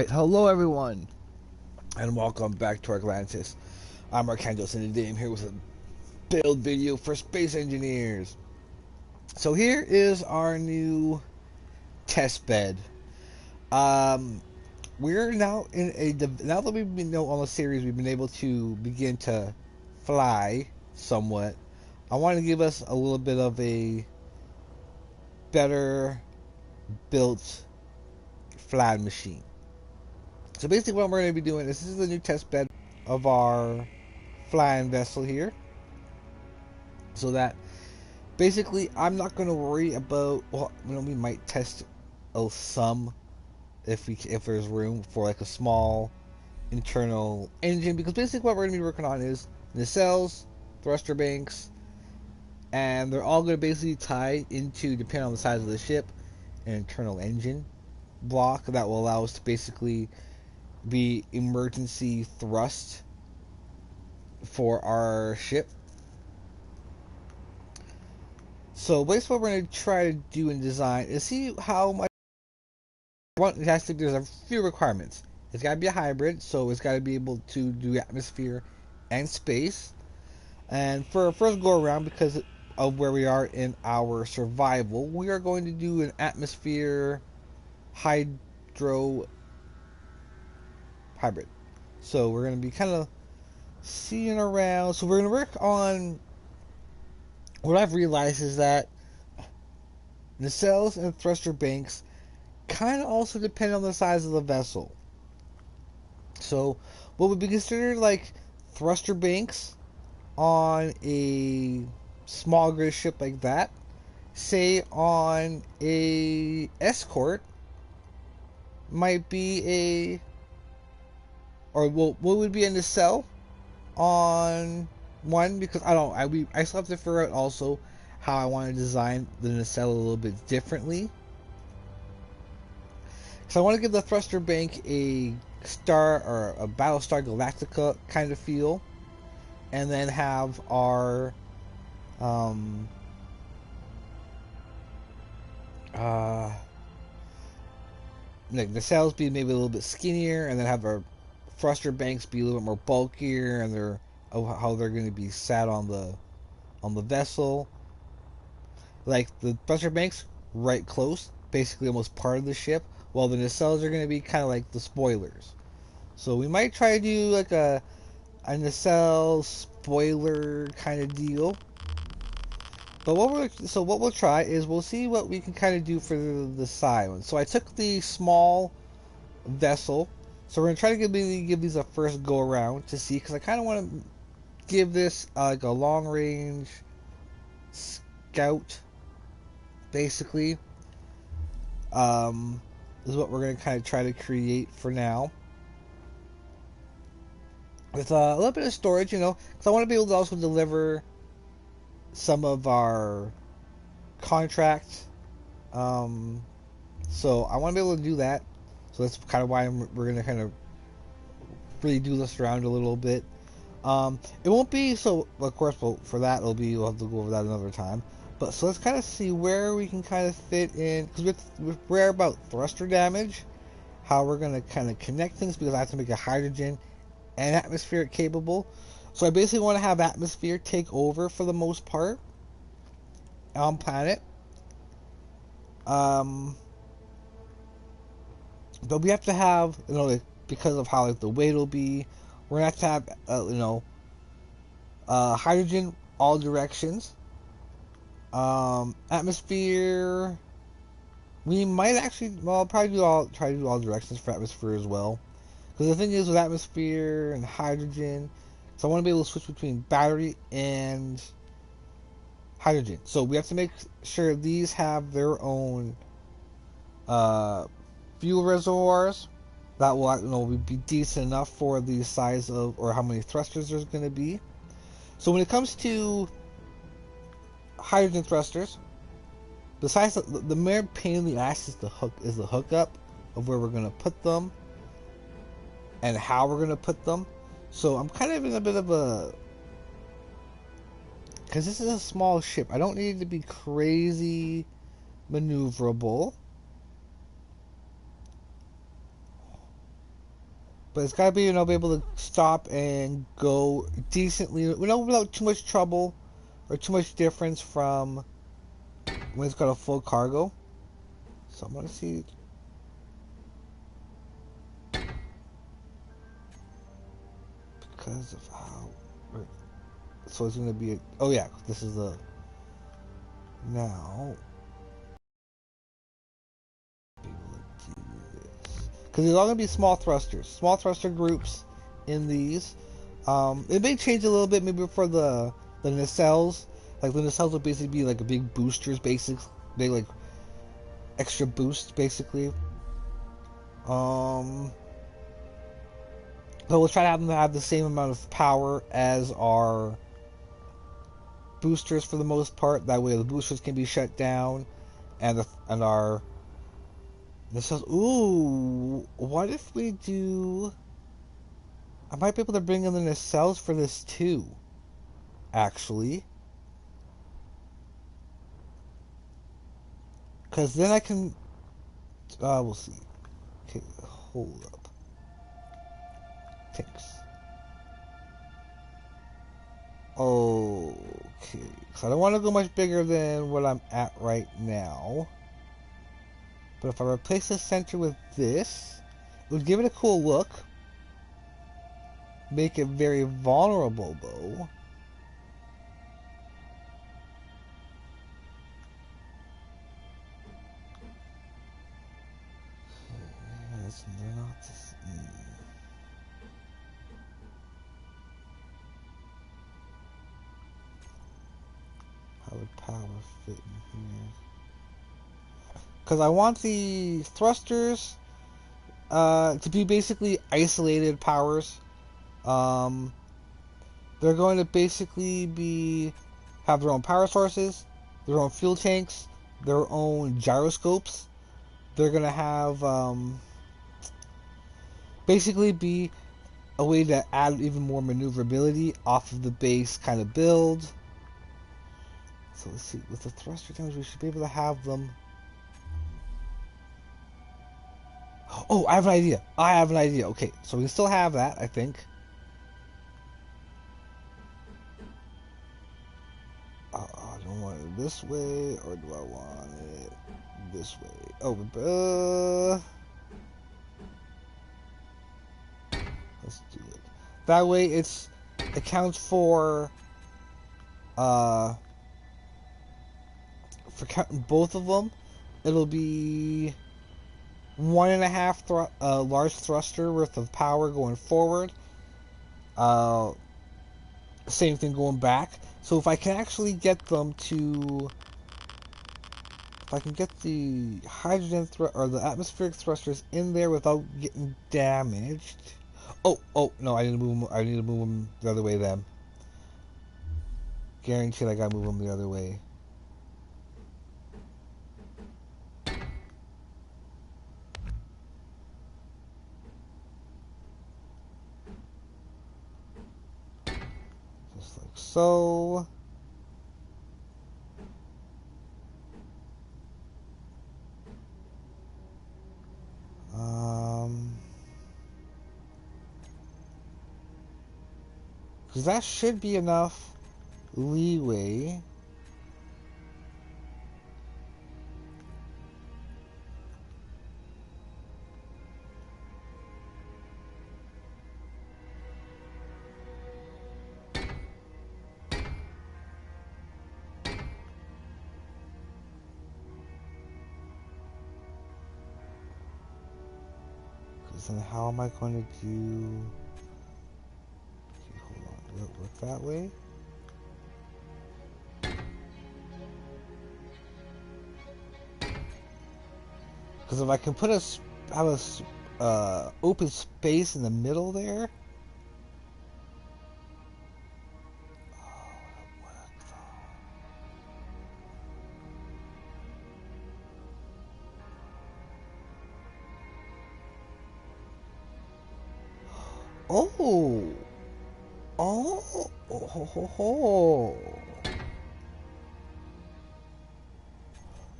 Alright, hello everyone, and welcome back to Arkantos. I'm Arkantos, and today I'm here with a build video for space engineers. So here is our new test bed. We're now in now that we've been on the series, we've been able to begin to fly somewhat. I want to give us a little bit of a better built flying machine. So basically what we're going to be doing is this is the new test bed of our flying vessel here. So that basically I'm not going to worry about, well, we might test some if there's room for like a small internal engine, because basically what we're going to be working on is nacelles, thruster banks, and they're all going to basically tie into, depending on the size of the ship, an internal engine block that will allow us to basically be emergency thrust for our ship. So basically what we're going to try to do in design is see how much there's a few requirements. It's got to be a hybrid, so it's got to be able to do atmosphere and space. And for our first go around, because of where we are in our survival, we are going to do an atmosphere hydro hybrid. So we're going to be kind of seeing around. So we're going to work on, what I've realized is that nacelles and thruster banks kind of also depend on the size of the vessel. So what would be considered like thruster banks on a small grid ship like that, say on a escort, might be a, or what would be a nacelle on one, because I still have to figure out also how I want to design the nacelle a little bit differently. So I want to give the thruster bank a Star or a Battlestar Galactica kind of feel, and then have our like the sails be maybe a little bit skinnier, and then have our thruster banks be a little bit more bulkier, and how they're going to be sat on the vessel. Like the thruster banks right close, basically almost part of the ship, while the nacelles are going to be kind of like the spoilers. So we might try to do like a nacelle spoiler kind of deal. But what we'll try is we'll see what we can kind of do for the side one. So I took the small vessel. So we're gonna try to give these a first go around to see, because I kind of want to give this like a long range scout, basically. Is what we're gonna kind of try to create for now, with a little bit of storage, because I want to be able to also deliver some of our contracts. So I want to be able to do that. So that's kind of why we're going to kind of really do this around a little bit. It won't be so, of course, for that we'll have to go over that another time. But so let's kind of see where we can kind of fit in, because we're about thruster damage, how we're going to kind of connect things, because I have to make a hydrogen and atmospheric capable. So I basically want to have atmosphere take over for the most part on planet. But we have to have, like, because of how like the weight will be, we're gonna have to have hydrogen all directions. Atmosphere, we might actually, well, try to do all directions for atmosphere as well. Because the thing is with atmosphere and hydrogen, so I want to be able to switch between battery and hydrogen. So we have to make sure these have their own fuel reservoirs that will be decent enough for the size of, or how many thrusters there's going to be. So when it comes to hydrogen thrusters, besides the main pain in the ass is the hookup of where we're going to put them and how we're going to put them. So I'm kind of in a bit of a, because this is a small ship, I don't need it to be crazy maneuverable. But it's gotta be, be able to stop and go decently, without too much trouble or too much difference from when it's got a full cargo. So I'm gonna see because of how. So it's gonna be. Oh yeah, this is the now. Because there's all gonna be small thrusters, small thruster groups in these. It may change a little bit, maybe for the nacelles. Like the nacelles will basically be like a big boosters, big like extra boost, basically. But we'll try to have them have the same amount of power as our boosters for the most part. That way, the boosters can be shut down, and our nacelles. Ooh, what if we do? I might be able to bring in the nacelles for this too. Actually, because then I can. We'll see. Okay, hold up. Tanks. Okay, so I don't want to go much bigger than what I'm at right now. But if I replace the center with this, it would give it a cool look. Make it very vulnerable, though. Yes, they're not this. How would power fit in here? Because I want the thrusters to be basically isolated powers. They're going to basically have their own power sources, their own fuel tanks, their own gyroscopes. They're going to have basically be a way to add even more maneuverability off of the base kind of build. So let's see, with the thruster damage, we should be able to have them. Oh, I have an idea. Okay, so we can still have that, I think. I don't want it this way, or do I want it this way? Oh, let's do it. That way, it counts for counting both of them. It'll be 1.5 large thruster worth of power going forward. Same thing going back. So if I can actually get them to, if I can get the hydrogen or the atmospheric thrusters in there without getting damaged. Oh no! I need to move them. I need to move them the other way then. Guaranteed, I gotta move them the other way. Just like so. Because that should be enough leeway. Because then how am I going to do... Will it work that way? Because if I can put have a open space in the middle there. Oh, oh.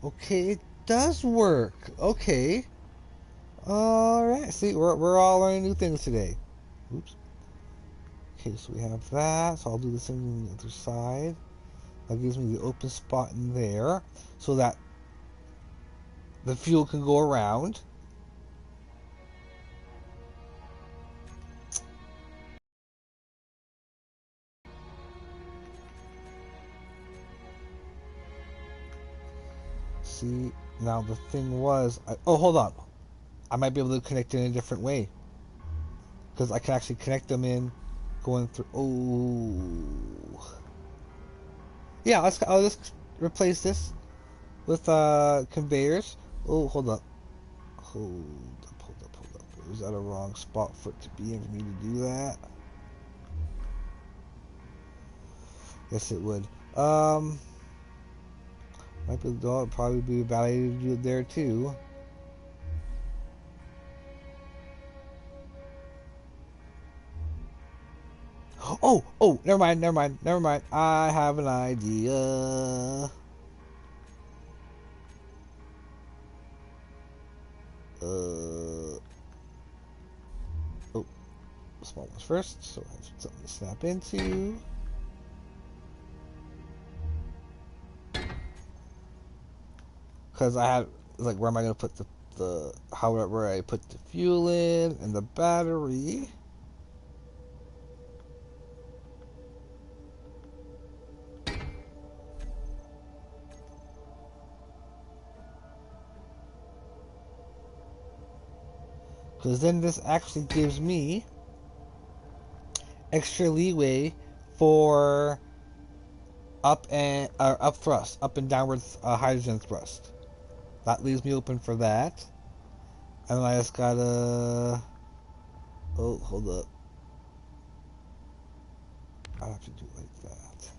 Okay, it does work. Okay. Alright, see, we're all learning new things today. Oops. Okay, so we have that. So I'll do the same thing on the other side. That gives me the open spot in there so that the fuel can go around. See, now the thing was... oh, hold on. I might be able to connect it in a different way. Because I can actually connect them in going through... oh... yeah, I'll just replace this with conveyors. Oh, hold up. Hold up. Was that a wrong spot for it to be in for me to do that? Yes, it would. Might be, probably be a bad idea to do it there too. Oh, never mind. I have an idea. Oh, small ones first, so I have something to snap into. Because I had, like, where am I going to put where I put the fuel in and the battery. Because then this actually gives me extra leeway for up and downward hydrogen thrust. That leaves me open for that. And then I just gotta... oh, hold up. I have to do it like that.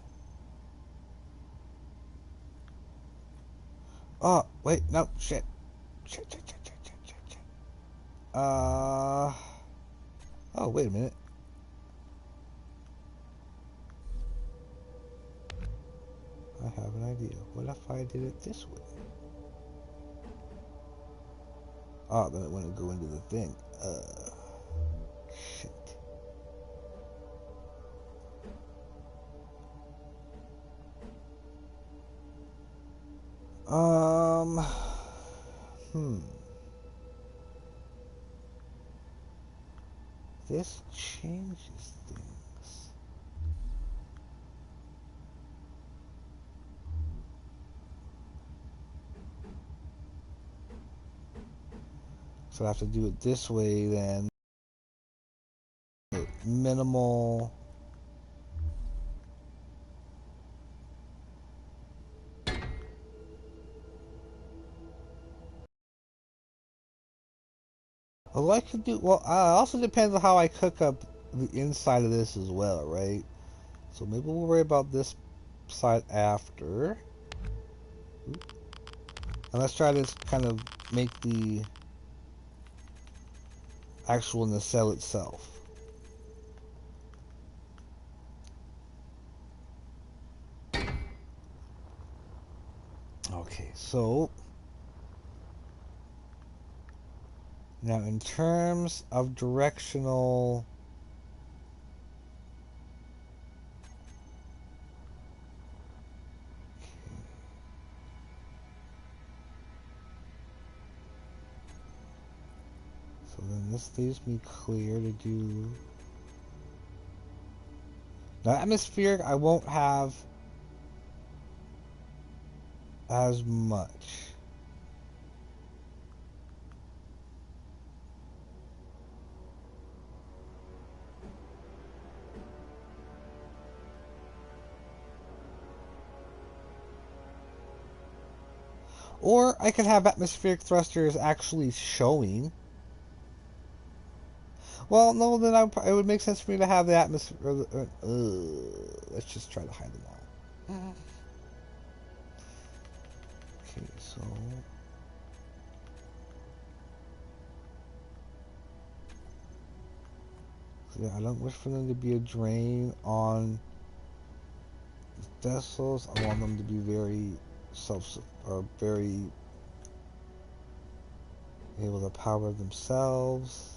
Oh, wait, no, shit. Shit. Oh, wait a minute. I have an idea. What if I did it this way? Oh, then it wouldn't go into the thing. Shit. This changes things. So I have to do it this way then. Minimal. Although I could do, well, also depends on how I cook up the inside of this as well, right? So maybe we'll worry about this side after. And let's try to kind of make the actual nacelle itself. Okay, so now in terms of directional, so then this leaves me clear to do. Now atmospheric I won't have as much. Or I could have atmospheric thrusters actually showing. Well, no, then it would make sense for me to have the atmosphere. Let's just try to hide them all. Okay, so. Yeah, I don't wish for them to be a drain on vessels. I want them to be very very able to power themselves.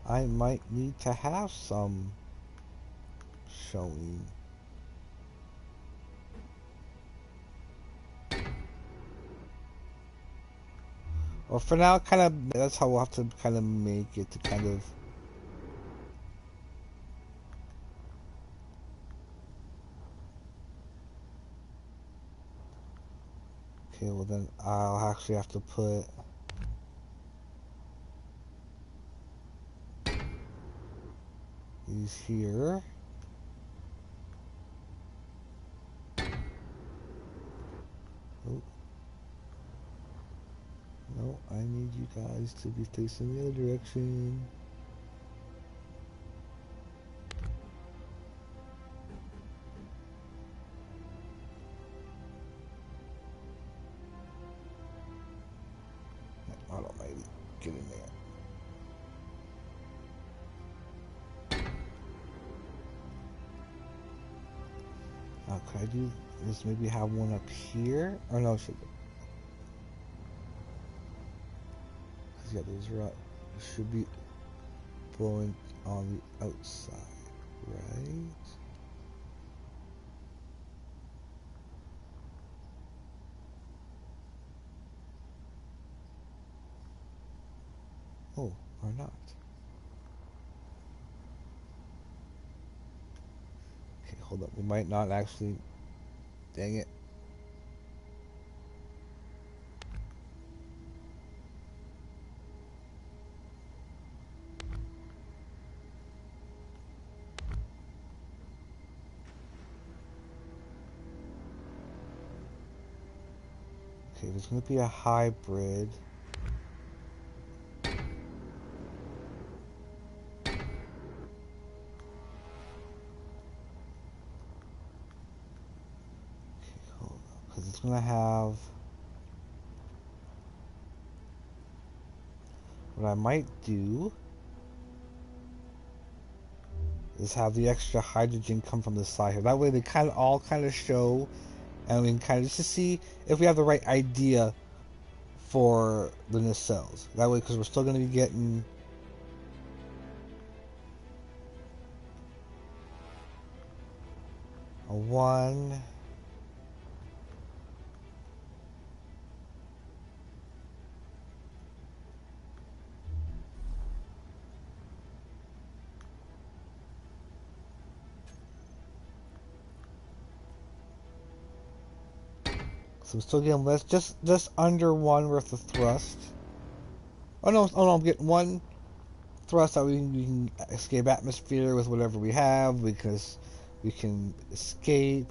I might need to have some showing. Or for now, kind of, that's how we'll have to kind of make it to kind of... Okay, well then I'll actually have to put... these here. Oh. No, I need you guys to be facing the other direction. Almighty, get in there. Now, could I do this? Maybe have one up here? Or no, yeah, those are should be blowing on the outside, right? Oh, or not. Okay, hold up. We might not actually. Dang it. Okay, there's going to be a hybrid. Because it's going to have... What I might do is have the extra hydrogen come from the side here. That way they kind of all kind of show, and we can kind of just to see if we have the right idea for the nacelles. That way, because we're still going to be getting... a 1... So I'm still getting less, just under 1 worth of thrust. Oh no, I'm getting 1 thrust that we can escape atmosphere with whatever we have, because we can escape.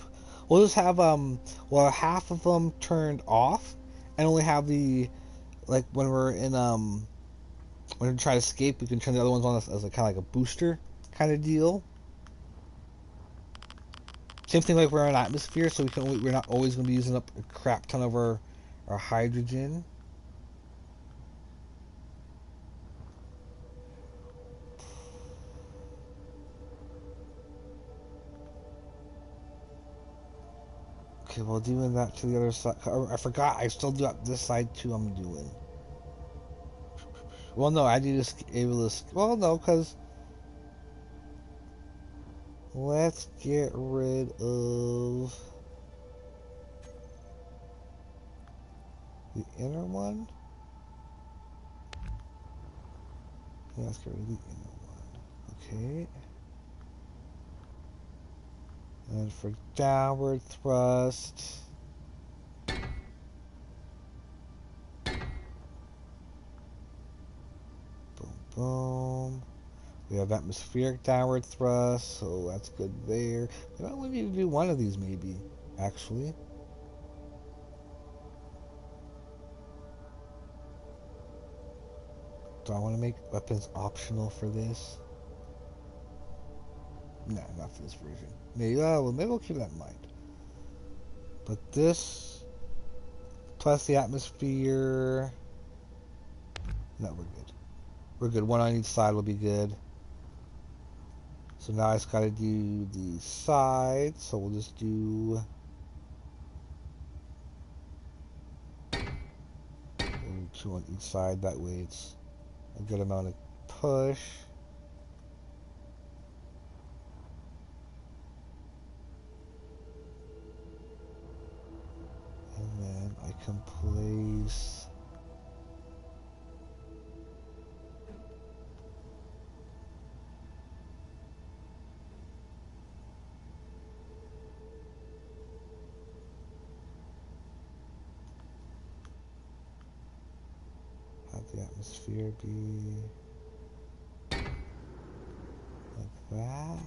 We'll just have well, half of them turned off, and only have the, like when we're in when we try to escape, we can turn the other ones on as a kind of like a booster kind of deal. Same thing like we're in atmosphere, so we're not always going to be using up a crap ton of our hydrogen. Okay, well, doing that to the other side. I forgot, I still do this side too. I'm doing. Well, no, I need to able to. Well, no, because let's get rid of the inner one. Yeah, let's get rid of the inner one. Okay. And for downward thrust. Boom, boom. We have atmospheric downward thrust, so that's good there. We only need to do one of these, maybe, actually. Do I want to make weapons optional for this? No, not for this version. Maybe, well, maybe we'll keep that in mind. But this, plus the atmosphere... No, we're good. We're good. One on each side will be good. So now I just gotta do the side. So we'll just do... two on each side. That way it's a good amount of push. And then I can place... have the atmosphere be like that.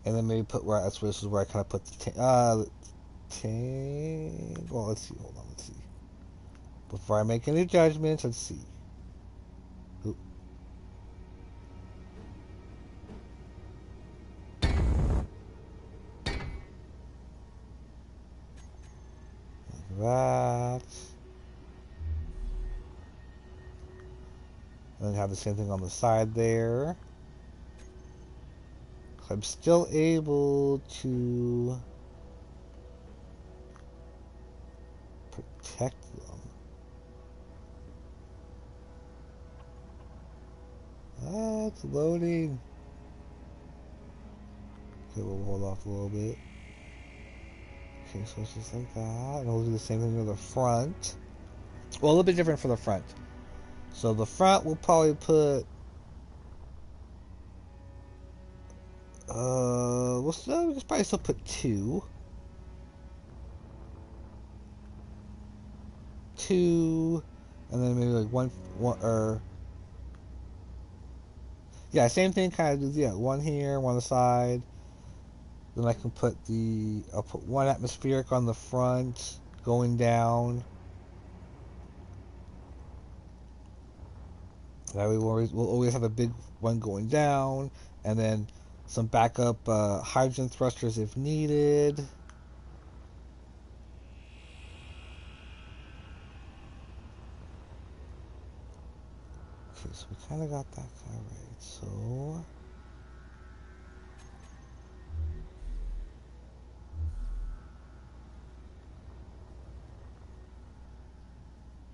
And then maybe put where this is where I kind of put the tank. Well, let's see. Hold on. Let's see. Before I make any judgments, let's see. Oop. Like that. And then have the same thing on the side there. I'm still able to protect them. It's loading. Okay, we'll hold off a little bit. Okay, so it's just like that. And we'll do the same thing to the front. Well, a little bit different for the front. So the front we'll probably put... we can probably still put two. Two, and then maybe like one, or... Yeah, same thing, kind of, yeah, one here, one on the side. Then I can put I'll put one atmospheric on the front, going down. That way we'll always have a big one going down, and then some backup hydrogen thrusters if needed. Okay, so we kind of got that guy right, so...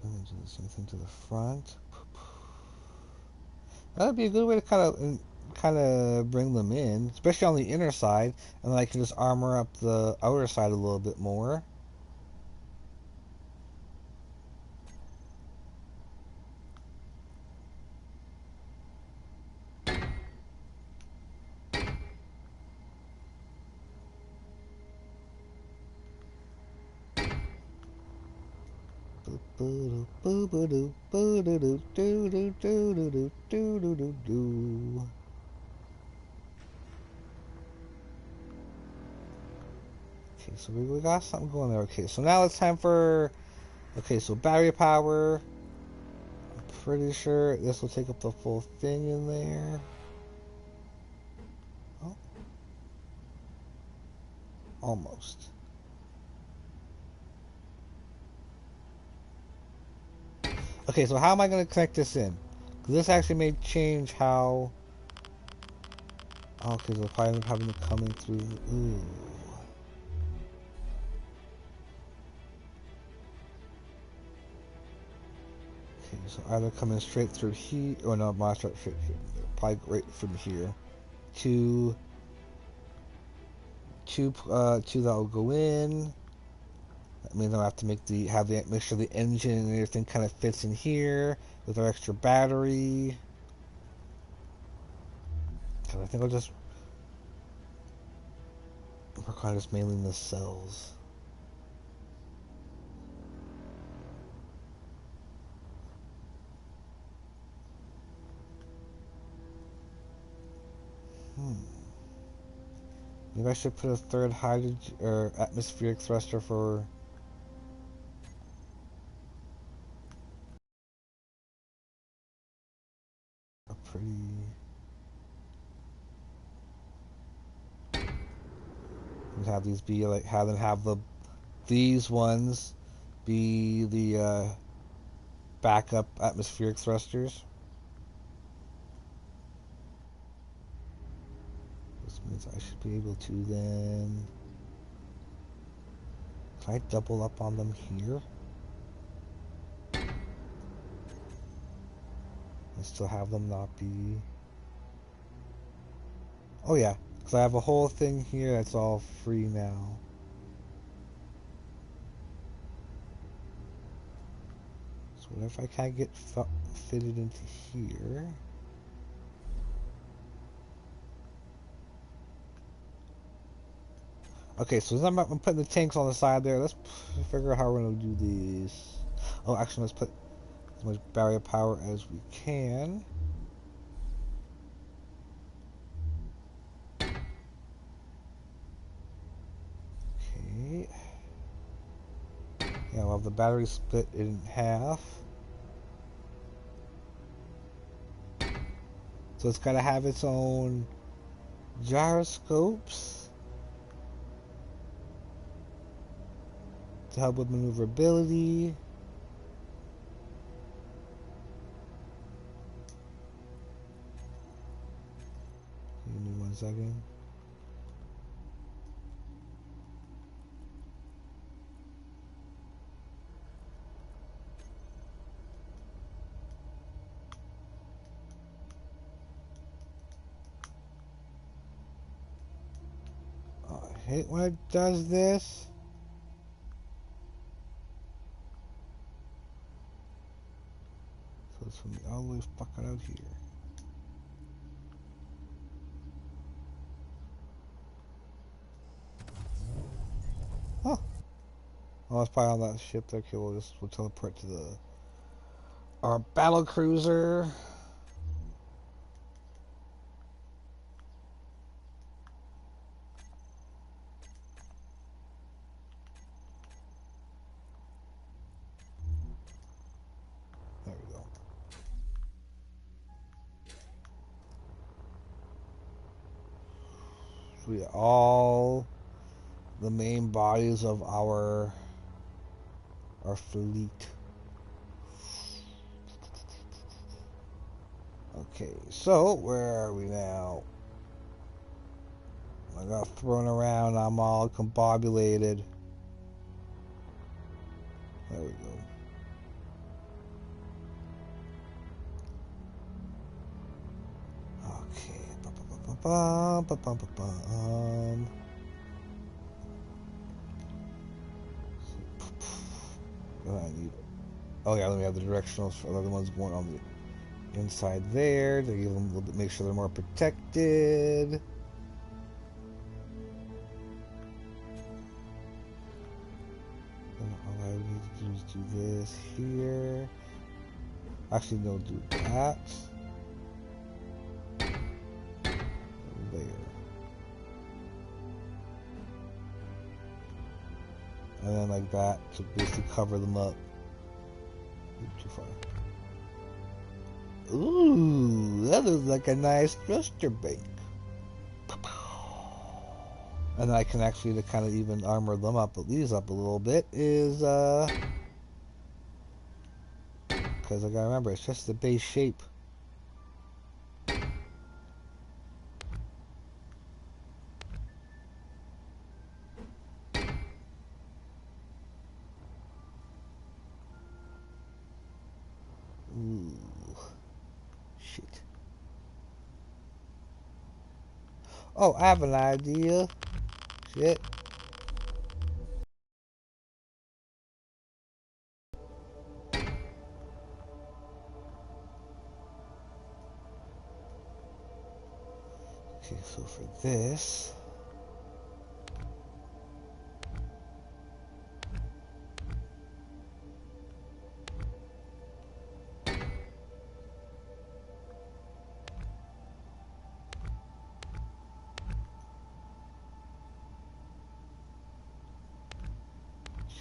Let me do the same thing to the front. That'd be a good way to kind of bring them in, especially on the inner side, and then I can just armor up the outer side a little bit more. Okay, so we got something going there. Okay, so now it's time for... Okay, so battery power. I'm pretty sure this will take up the full thing in there. Oh. Almost. Okay, so how am I going to connect this in? Because this actually may change how... Oh, because we're probably having it coming through... Ooh. Okay, so either coming straight through here... Oh, no, not straight here. Probably right from here. Two that will go in. That means I'll have to make make sure the engine and everything kind of fits in here with our extra battery. So I think I'll just work on just mainly the cells. Maybe I should put a third hydrogen or atmospheric thruster for have these be like have these ones be the backup atmospheric thrusters. This means I should be able to then. Can I double up on them here? And still have them not be. Oh yeah, because I have a whole thing here that's all free now. So what if I can't get fitted into here? Okay, so I'm putting the tanks on the side there. Let's figure out how we're going to do this. Oh, actually, let's put as much barrier power as we can. Okay. Yeah, we'll have the battery split in half. So it's got to have its own gyroscopes to help with maneuverability. Give me 1 second. Oh, I hate when it does this. So it's from all the way fucking out here. Huh. Oh, it's probably on that ship there. Okay, we'll teleport to our battle cruiser. There we go. So we all the main bodies of our fleet. Okay, so where are we now? I got thrown around. I'm all combobulated. There we go. Okay. I need. Oh yeah, let me have the directionals for the other ones going on the inside there to give them a little bit, make sure they're more protected. And all I need to do is do this here. Actually, don't do that. There. And then like that to basically cover them up. Too far. Ooh, that looks like a nice thruster bank. And I can actually, to kind of even armor them up, these up a little bit, is because I gotta remember, it's just the base shape. Ooh, shit. Oh, I have an idea. Shit. Okay, so for this,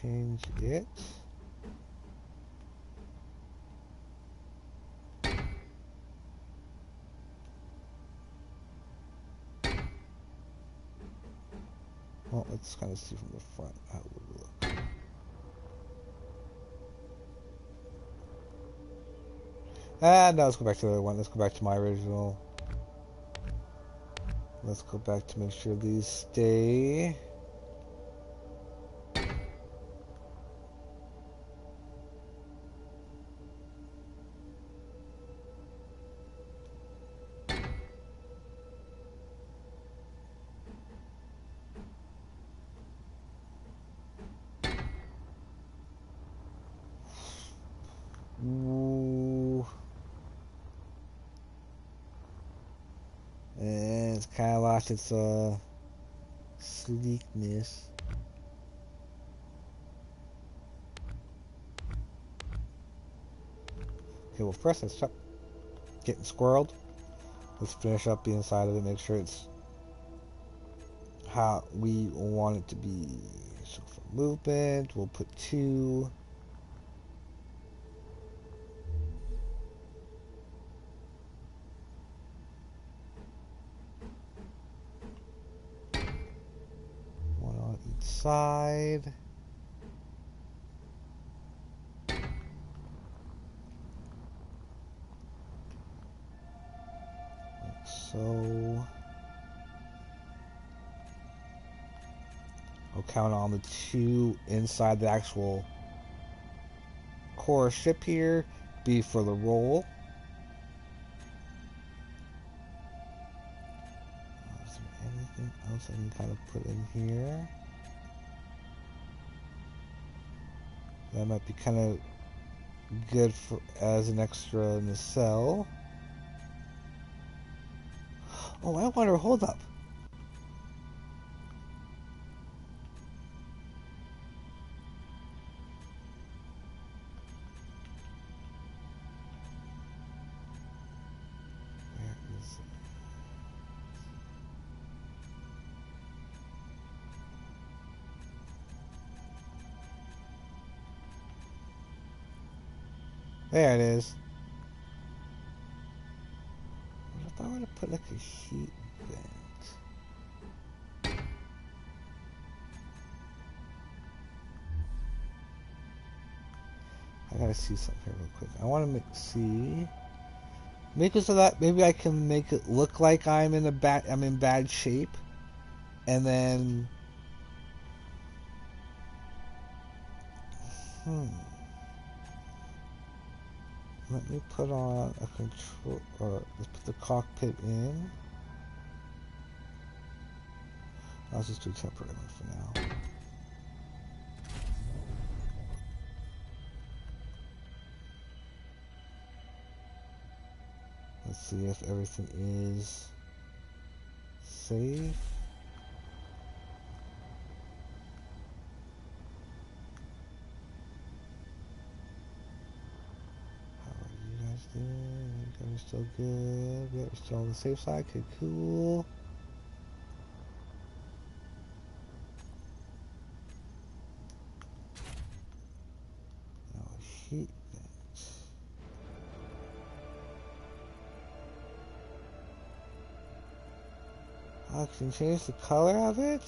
change it. Well, let's kind of see from the front how it would look. No, let's go back to the other one. Let's go back to my original. Let's go back to make sure these stay. Ooh. And it's kind of lost its sleekness. Okay, well first let's stop getting squirreled. Let's finish up the inside of it, make sure it's how we want it to be. So for movement, we'll put 2. One on each side. Like so. I'll count on the 2 inside the actual core ship here. B for the roll. Is there anything else I can kind of put in here? That might be kind of good for as an extra nacelle. Oh, I wonder, hold up. Where is it? There it is. What if I were to put like a heat vent? I gotta see something here real quick. I want to make it so that maybe I can make it look like I'm in bad shape, and then let me put on a control, or let's put the cockpit in. I'll just do temporary one for now. Let's see if everything is safe. How are you guys doing? You guys are still good? Yeah, we're still on the safe side. Okay, cool. Now heat vents. I can change the color of it?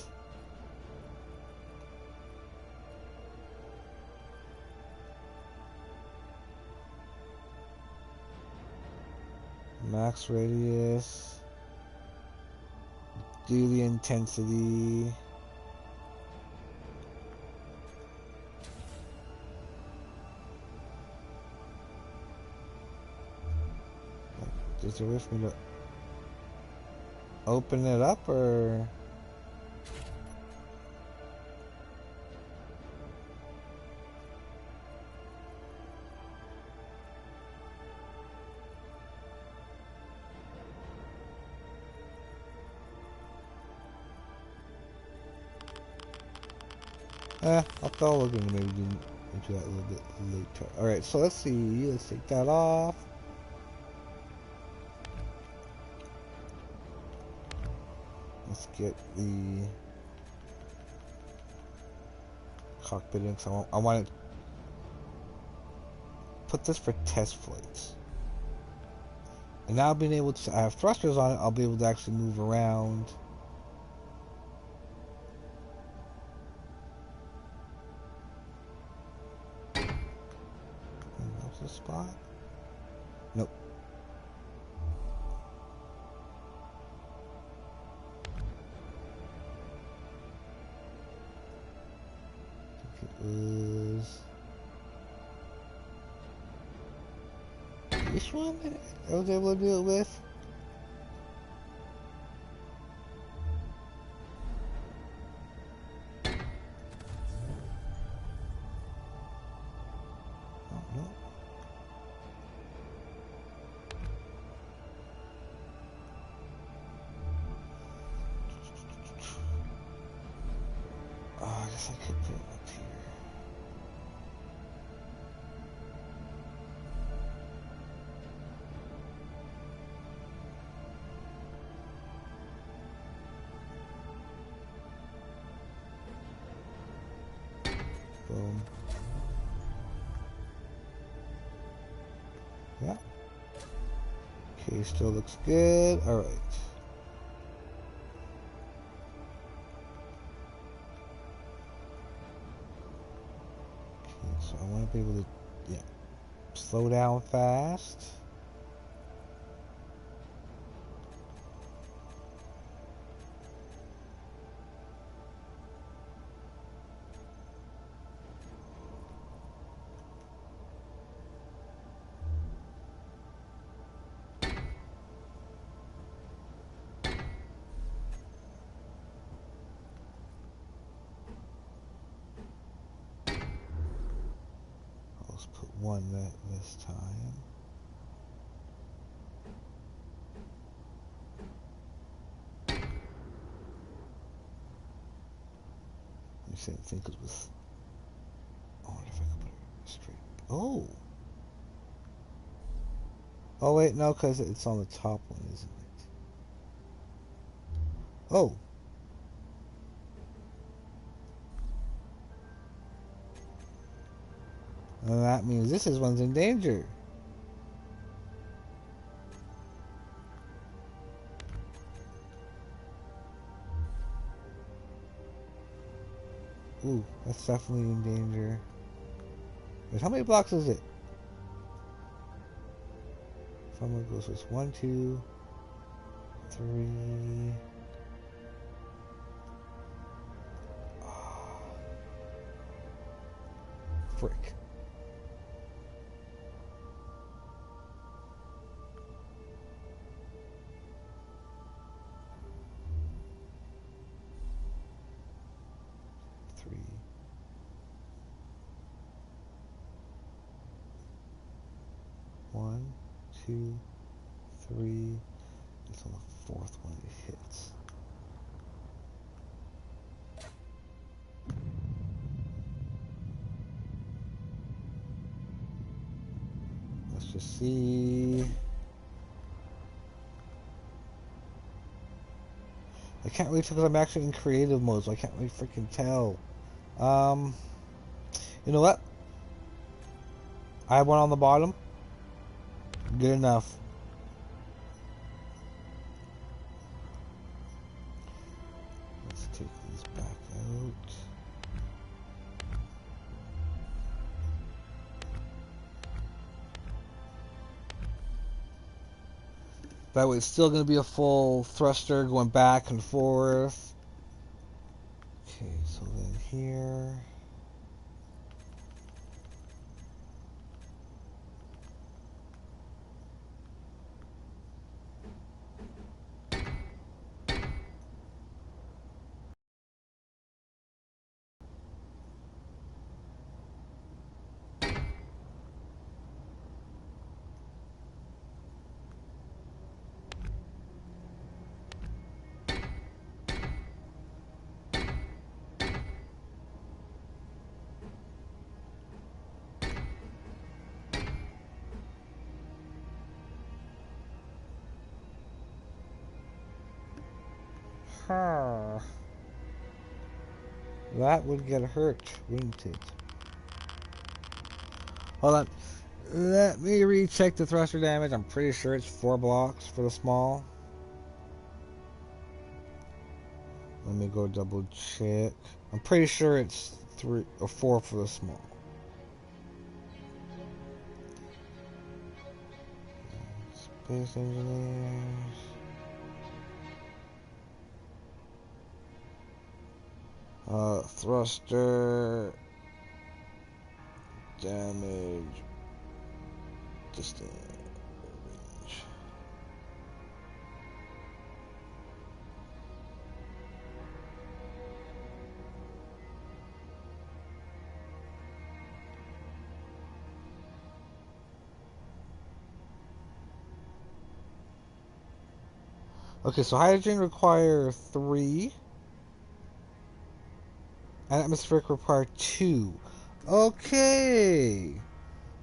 Max radius. Do the intensity. Is there a way for me to open it up, or? I'll look into maybe into that a little bit later. Alright, so let's see. Let's take that off. Let's get the cockpit in, because I want to put this for test flights. And now being able to, I have thrusters on it, I'll be able to actually move around a spot? Nope. I think it was this one that I was able to do it with. I guess I could put it up here. Boom. Yeah. Okay, still looks good. Alright. So I want to be able to, yeah, slow down fast. Let's put one this time. Same thing because with. I wonder if I can put it straight. Oh. Oh wait, no, because it's on the top one, isn't it? Oh. And that means this one's in danger. Ooh, that's definitely in danger. Wait, how many blocks is it? If I'm gonna go, so it's 1, 2, 3. Oh, frick. One, two, three. It's on the fourth one it hits. Let's just see. I can't really tell because I'm actually in creative mode, so I can't really freaking tell. You know what? I have one on the bottom. Good enough. Let's take these back out. That way it's still going to be a full thruster going back and forth. Okay, so then here. Huh. That would get hurt, wouldn't it? Hold on. Let me recheck the thruster damage. I'm pretty sure it's 4 blocks for the small. Let me go double check. I'm pretty sure it's 3 or 4 for the small. Space engineers. Thruster. Damage. Distance. Range. Okay, so hydrogen require 3. And atmospheric require 2. Okay.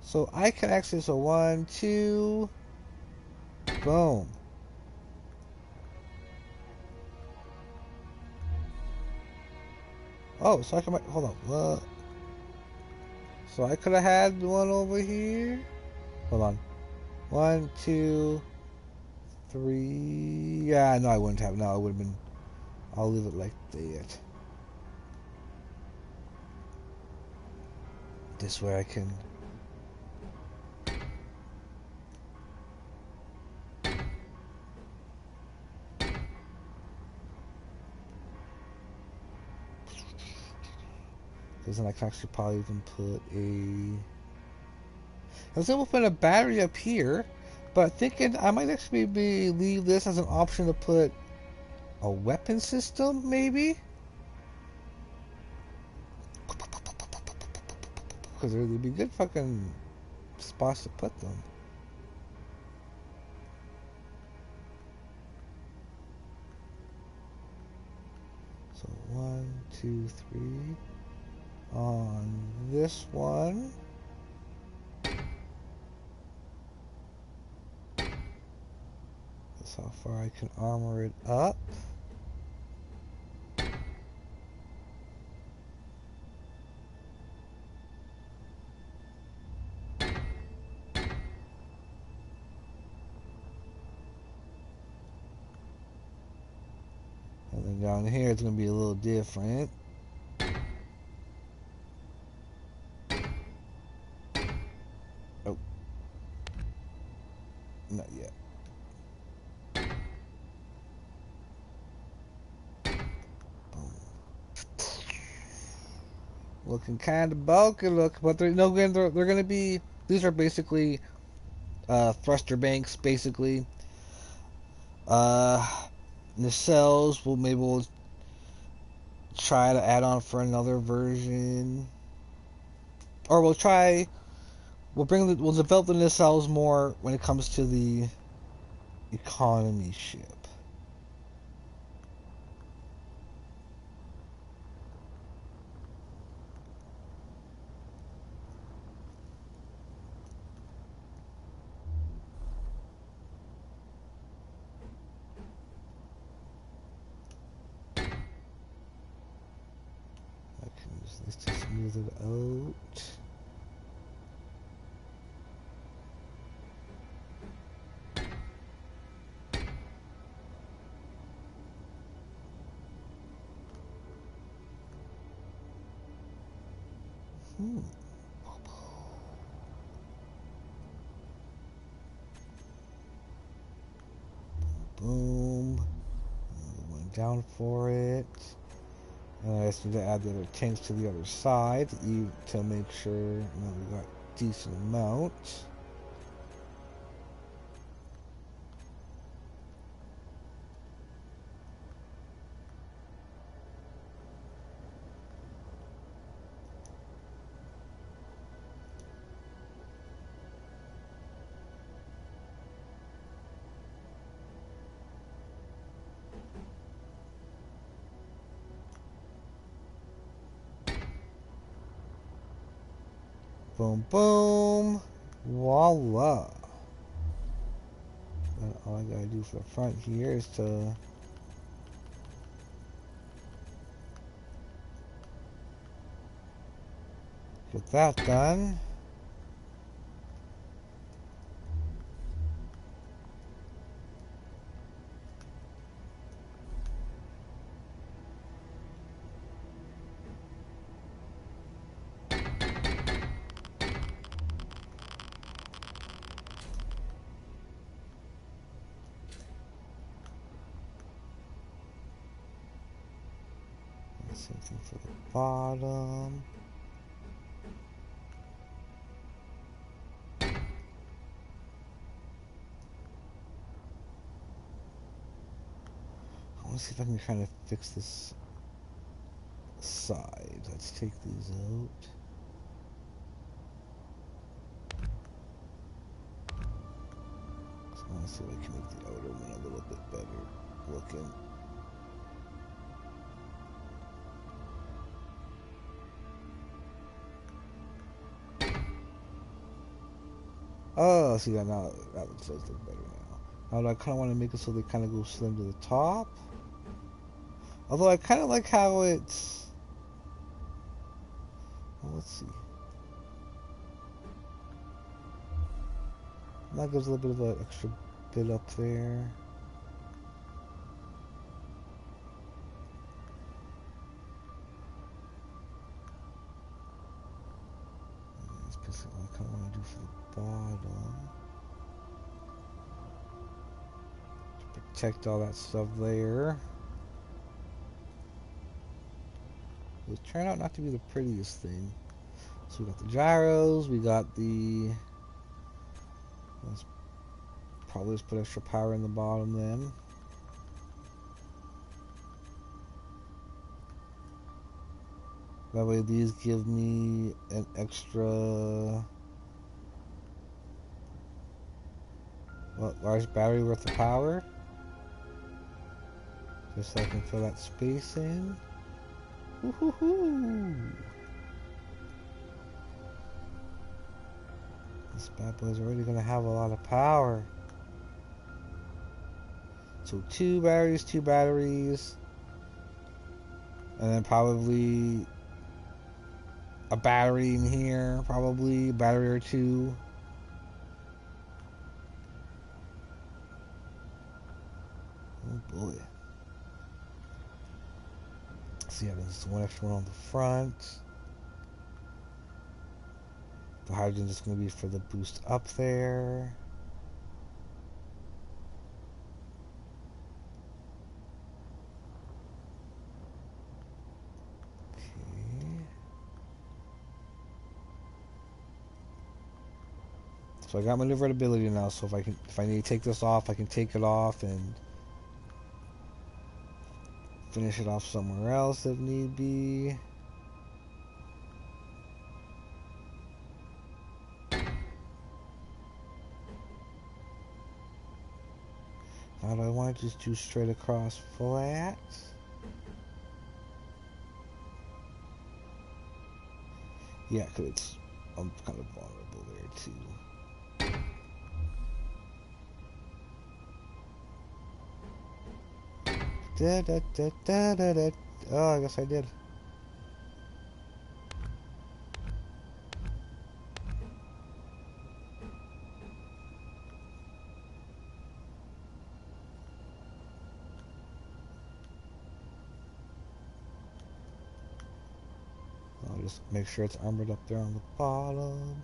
So I can actually, so 1, 2. Boom. Oh, so I can, hold on. What? So I could have had one over here. Hold on. 1, 2, 3. Yeah, no, I wouldn't have. No, I would have been. I'll leave it like that. This way I can. Because then I can actually probably even put a. I was able to put a battery up here, but thinking I might actually leave this as an option to put a weapon system, maybe? Because there'd be good fucking spots to put them. So 1, 2, 3. On this one. That's how far I can armor it up. And then down here it's going to be a little different. Oh. Not yet. Boom. Looking kind of bulky, but they're no good. They're going to be. These are basically thruster banks, basically. Nacelles, maybe we'll try to add on for another version, or we'll develop the nacelles more when it comes to the economy ship. I can use this to smooth it out. Boom. Another one down for it. And I just need to add the other tanks to the other side to make sure we got a decent amount. Boom, boom. Voila. And all I gotta do for the front here is to get that done. Same thing for the bottom. I want to see if I can kind of fix this side. Let's take these out. So I want to see if I can make the outer one a little bit better looking. Oh, see that now. That does look better now. Although I kind of want to make it so they kind of go slim to the top. Although I kind of like how it's... Well, let's see. That gives a little bit of an extra bit up there. That's basically what I kind of want to do for the bottom. To protect all that stuff there. It turned out not to be the prettiest thing. So we got the gyros, we got the... Let's probably just put extra power in the bottom then. That way these give me an extra... large battery worth of power. Just so I can fill that space in. Woohoo! This bad boy's already gonna have a lot of power. So 2 batteries, and then probably a battery in here, probably a battery or 2. Oh boy. So yeah, there's one extra one on the front. The hydrogen is going to be for the boost up there. Okay. So I got maneuverability now. So if I need to take this off, I can take it off and finish it off somewhere else if need be. Now do I want to just do straight across flat? Yeah, because I'm kind of vulnerable there too. Da, da, da, da, da, da. Oh, I guess I did. I'll just make sure it's armored up there on the bottom.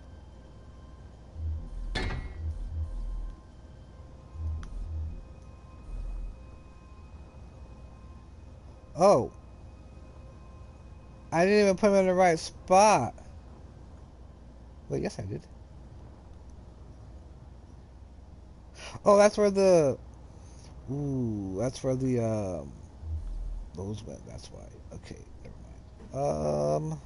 Oh! I didn't even put him in the right spot. Wait, yes I did. Oh, that's where the... Ooh, that's where the, those went, that's why. Okay, never mind.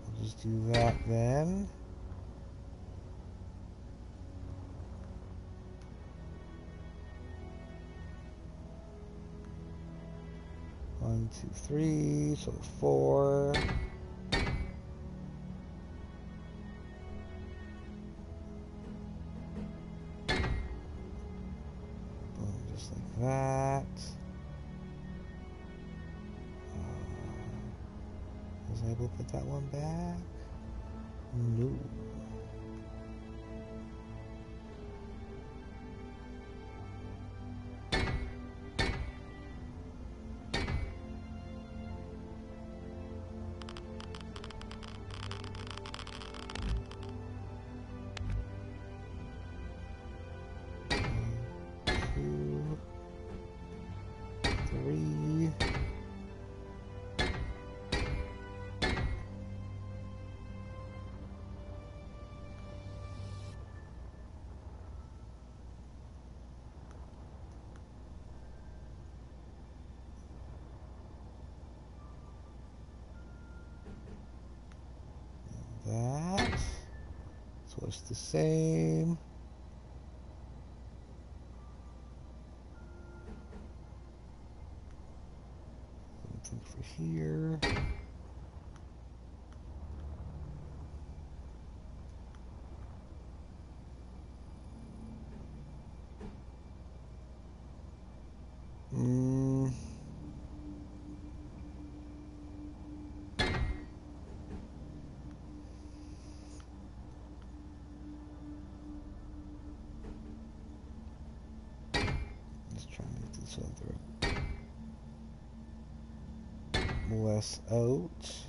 I'll just do that then. One, two, three, so 4. Boom, just like that. Was I able to put that one back? No. almost the same. Something for here. Let's try and make this other less out.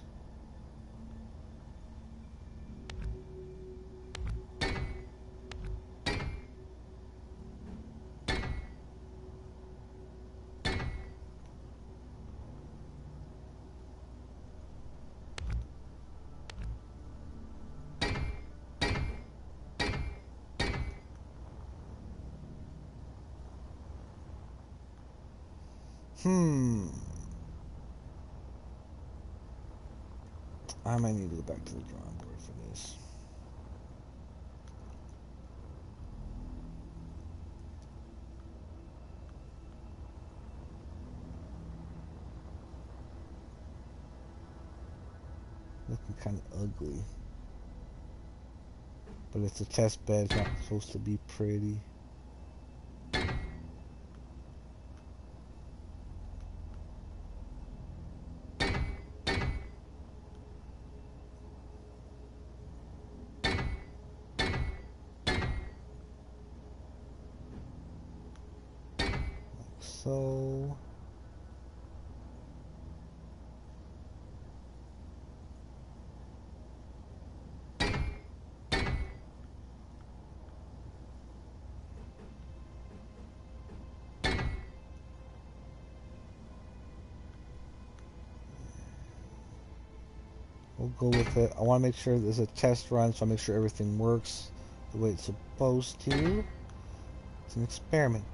I might need to go back to the drawing board for this. Looking kind of ugly. But it's a test bed, it's not supposed to be pretty. So we'll go with it. I want to make sure there's a test run, so I make sure everything works the way it's supposed to. It's an experiment.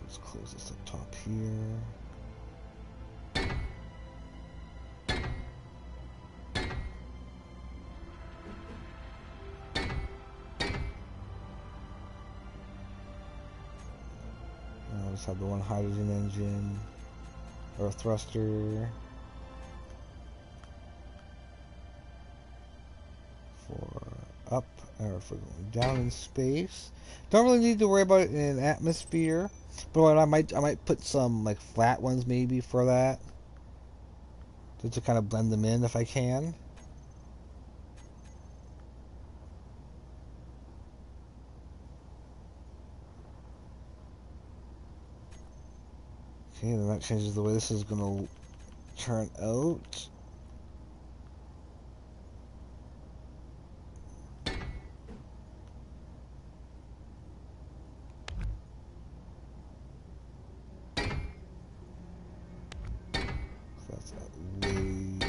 Let's close this up top here. Now let's have the one hydrogen engine or a thruster for up or for going down in space. Don't really need to worry about it in an atmosphere. But what I might put some like flat ones maybe for that, just to kind of blend them in if I can. Okay, then that changes the way this is gonna turn out. Way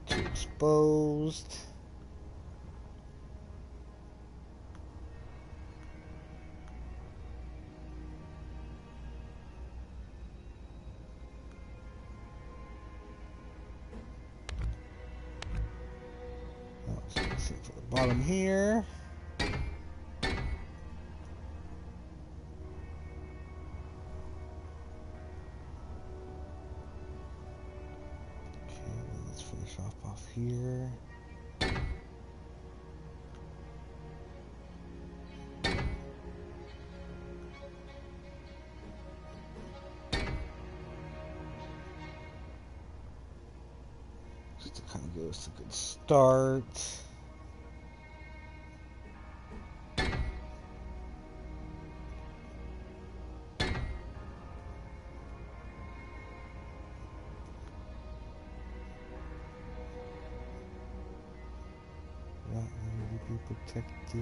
too exposed. Let's see for the bottom here. Off here. Just to kind of give us a good start. Be protected.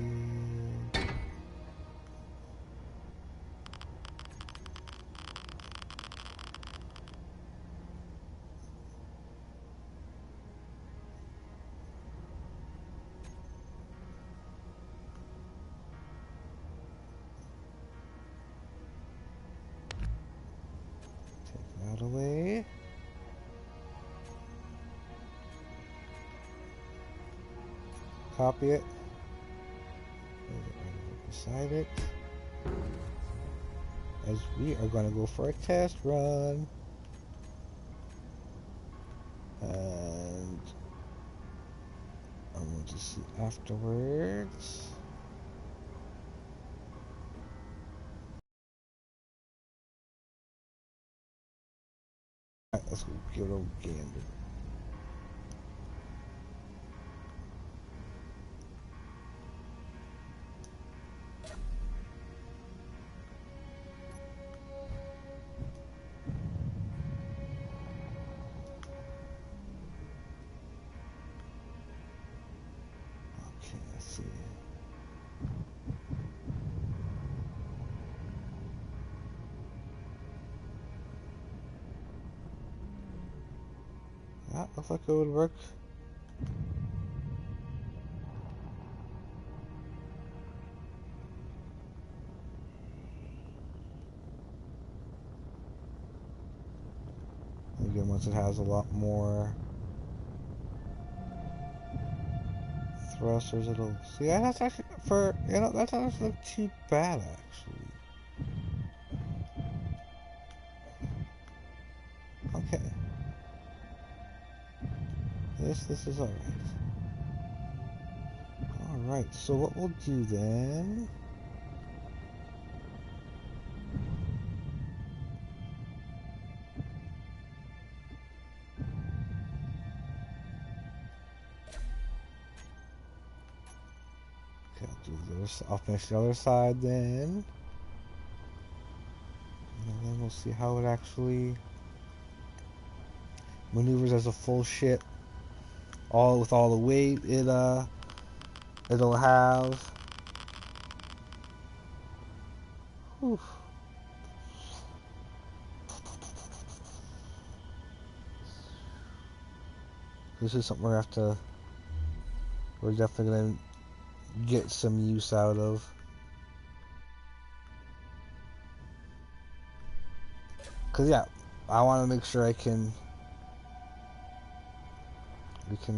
copy it. Beside it. As we are going to go for a test run. And I'm going to see afterwards. Alright, let's go give it a gander. Okay, let's see. Yeah, looks like it would work. Again, once it has a lot more thrusters, it'll see. Yeah, that's actually for that doesn't look too bad actually. Okay, this is all right. All right, so what we'll do then? Okay, I'll finish the other side then. And then we'll see how it actually maneuvers as a full ship. All with all the weight it'll have. Whew. This is something we're definitely gonna get some use out of. Cause yeah, I want to make sure we can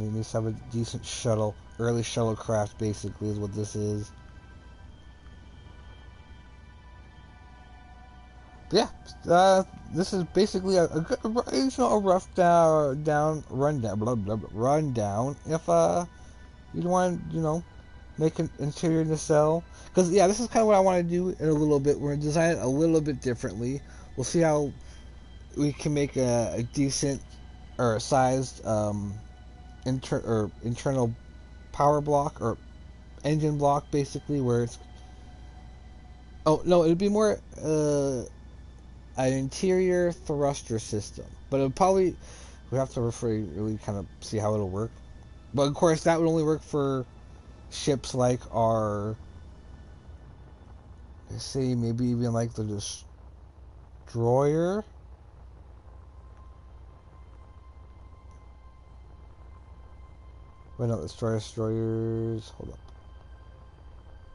at least have a decent shuttle, early shuttlecraft basically is what this is. But yeah, this is basically a good, a rough rundown. If you want, make an interior nacelle, because yeah, this is kind of what I want to do in a little bit. We're gonna design it a little bit differently. We'll see how we can make a decent or a sized internal power block or engine block, basically, where it's it'd be more an interior thruster system, but it'll probably we have to really kind of see how it'll work. But of course, that would only work for ships like our, let's say, maybe even like the destroyer. Wait, no, destroyers. Hold up.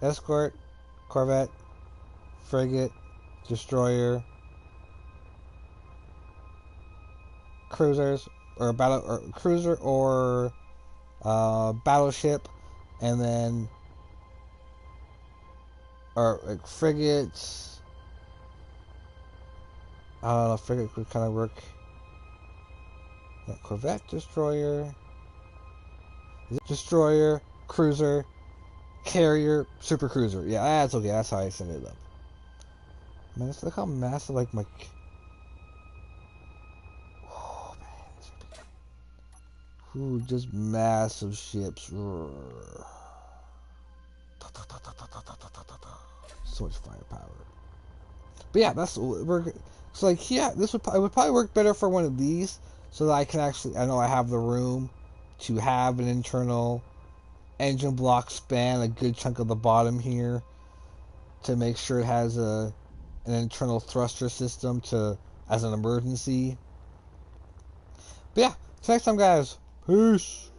Escort, corvette, frigate, destroyer, cruisers, or cruiser or battleship, and then or like frigates. I don't know. Frigate could kind of work. Yeah, corvette, destroyer, cruiser, carrier, super cruiser. Yeah, that's okay. That's how I set it up. Man, look how massive, like, my... Oh, man. Ooh, just massive ships. So much firepower. But yeah, so like, yeah, it would probably work better for one of these, so that I can actually, I know I have the room to have an internal engine block span a good chunk of the bottom here to make sure it has an internal thruster system as an emergency. But yeah, till next time, guys. Peace.